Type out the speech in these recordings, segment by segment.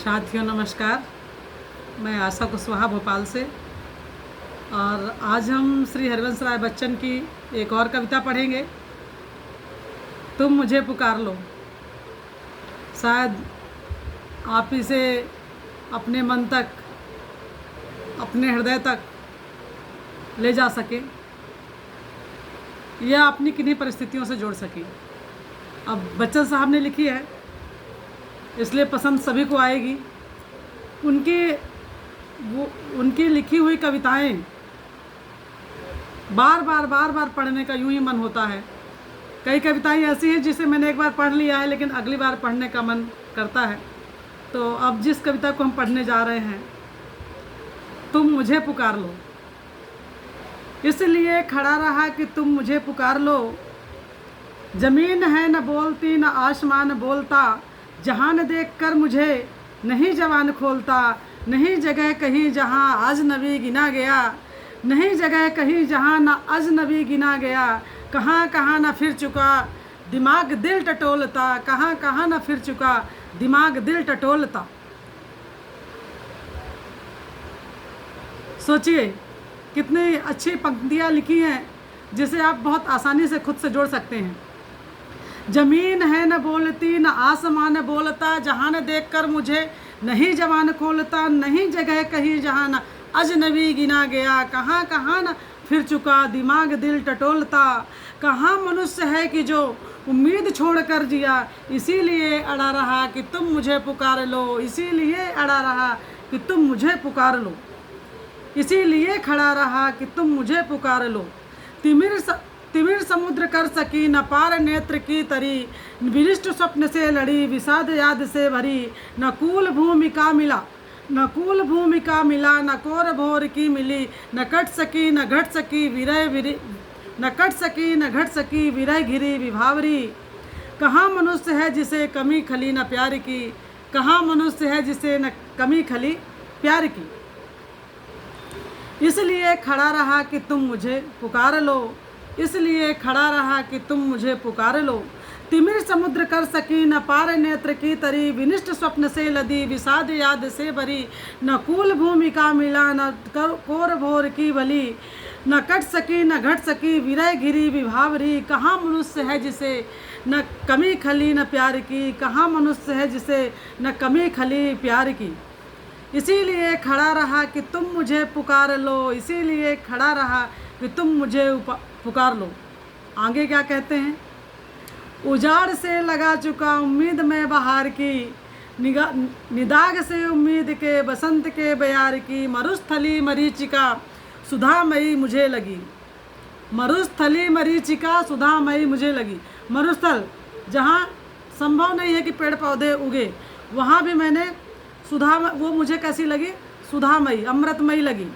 साथियों नमस्कार। मैं आशा कुशवाहा भोपाल से, और आज हम श्री हरिवंश राय बच्चन की एक और कविता पढ़ेंगे, तुम मुझे पुकार लो। शायद आप इसे अपने मन तक, अपने हृदय तक ले जा सके या अपनी किन्हीं परिस्थितियों से जोड़ सके। अब बच्चन साहब ने लिखी है, इसलिए पसंद सभी को आएगी। उनकी लिखी हुई कविताएं बार बार पढ़ने का यूं ही मन होता है। कई कविताएं ऐसी हैं जिसे मैंने एक बार पढ़ लिया है, लेकिन अगली बार पढ़ने का मन करता है। तो अब जिस कविता को हम पढ़ने जा रहे हैं, तुम मुझे पुकार लो। इसलिए खड़ा रहा कि तुम मुझे पुकार लो। ज़मीन है न बोलती न आसमान बोलता, जहान देखकर मुझे नहीं जवान खोलता। नहीं जगह कहीं जहाँ अजनबी गिना गया, नहीं जगह कहीं जहाँ न अजनबी गिना गया। कहाँ कहाँ न फिर चुका दिमाग दिल टटोलता, कहाँ कहाँ न फिर चुका दिमाग दिल टटोलता। सोचिए कितनी अच्छी पंक्तियाँ लिखी हैं, जिसे आप बहुत आसानी से खुद से जोड़ सकते हैं। ज़मीन है न बोलती न आसमान बोलता, जहान देखकर मुझे नहीं जवान खोलता। नहीं जगह कहीं जहाँ न अजनबी गिना गया, कहाँ कहाँ न फिर चुका दिमाग दिल टटोलता। कहाँ मनुष्य है कि जो उम्मीद छोड़ कर जिया, इसीलिए अड़ा रहा कि तुम मुझे पुकार लो। इसीलिए अड़ा रहा कि तुम मुझे पुकार लो। इसीलिए खड़ा रहा कि तुम मुझे पुकार लो। तिमिर समुद्र कर सकी न पार नेत्र की तरी, विशिष्ट स्वप्न से लड़ी विषाद याद से भरी। न कूल भूमिका मिला न कोर भोर की मिली। न कट सकी न घट सकी विरह घिरी विभावरी। कहाँ मनुष्य है जिसे कमी खली न प्यार की, कहाँ मनुष्य है जिसे न कमी खली प्यार की। इसलिए खड़ा रहा कि तुम मुझे पुकार लो। इसलिए खड़ा रहा कि तुम मुझे पुकार लो। तिमिर समुद्र कर सकी न पार नेत्र की तरी, विनिष्ट स्वप्न से लदी विषाद याद से भरी। न कूल भूमिका मिला न कोर भोर की बली, न कट सकी न घट सकी विरह घिरी विभावरी। कहाँ मनुष्य है जिसे न कमी खली न प्यार की, कहाँ मनुष्य है जिसे न कमी खली प्यार की। इसीलिए खड़ा रहा कि तुम मुझे पुकार लो। इसीलिए खड़ा रहा कि तुम मुझे पुकार लो। आगे क्या कहते हैं? उजाड़ से लगा चुका उम्मीद में बहार की, निदाग से उम्मीद के बसंत के बयार की। मरुस्थली मरीचिका सुधामयी मुझे लगी। मरुस्थली मरीचिका सुधामयी मुझे लगी। मरुस्थल, जहाँ संभव नहीं है कि पेड़ पौधे उगे, वहाँ भी मैंने सुधा, वो मुझे कैसी लगी? सुधामयी, अमृतमयी लगी।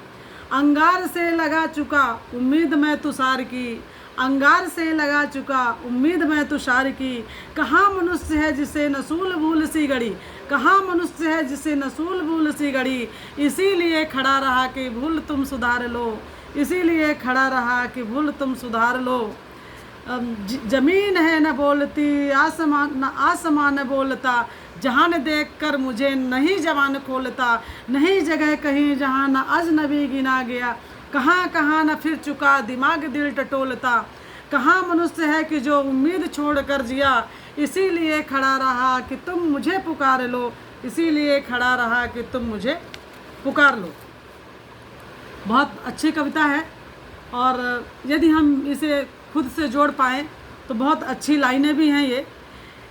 अंगार से लगा चुका उम्मीद में तुषार की, अंगार से लगा चुका उम्मीद में तुषार की। कहाँ मनुष्य है जिसे नसूल भूल सी गड़ी, कहाँ मनुष्य है जिसे नसूल भूल सी गड़ी। इसीलिए खड़ा रहा कि भूल तुम सुधार लो। इसीलिए खड़ा रहा कि भूल तुम सुधार लो। ज़मीन है न बोलती आसमान बोलता, जहान देखकर मुझे नहीं जवान खोलता। नहीं जगह कहीं जहाँ न अजनबी गिना गया, कहाँ कहाँ न फिर चुका दिमाग दिल टटोलता। कहाँ मनुष्य है कि जो उम्मीद छोड़ कर जिया, इसीलिए खड़ा रहा कि तुम मुझे पुकार लो। इसीलिए खड़ा रहा कि तुम मुझे पुकार लो। बहुत अच्छी कविता है, और यदि हम इसे खुद से जोड़ पाएँ तो बहुत अच्छी लाइनें भी हैं ये,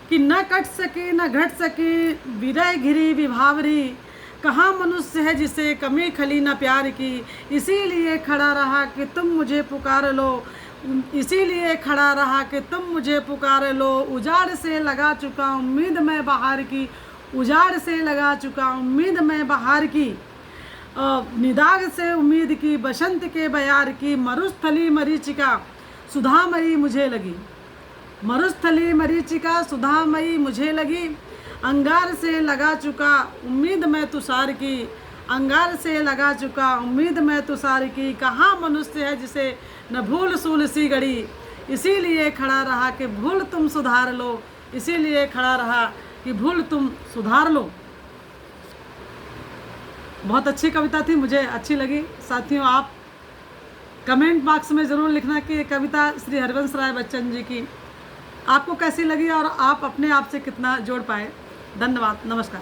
कि न कट सकी न घट सकी विरह घिरी विभावरी। कहाँ मनुष्य है जिसे कमी खली न प्यार की। इसीलिए खड़ा रहा कि तुम मुझे पुकार लो। इसीलिए खड़ा रहा कि तुम मुझे पुकार लो। उजाड़ से लगा चुका उम्मीद में बहार की, उजाड़ से लगा चुका उम्मीद में बहार की। निदाग से उम्मीद की बसंत के बयार की। मरुस्थली मरीचिका सुधामयी मुझे लगी। मरुस्थली मरीचिका सुधामयी मुझे लगी। अंगार से लगा चुका उम्मीद में तुषार की, अंगार से लगा चुका उम्मीद में तुषार की। कहाँ मनुष्य है जिसे न भूल सूल सी गड़ी। इसीलिए खड़ा रहा कि भूल तुम सुधार लो। इसीलिए खड़ा रहा कि भूल तुम सुधार लो। बहुत अच्छी कविता थी, मुझे अच्छी लगी। साथियों, आप कमेंट बॉक्स में ज़रूर लिखना कि ये कविता श्री हरिवंश राय बच्चन जी की आपको कैसी लगी और आप अपने आप से कितना जोड़ पाए। धन्यवाद, नमस्कार।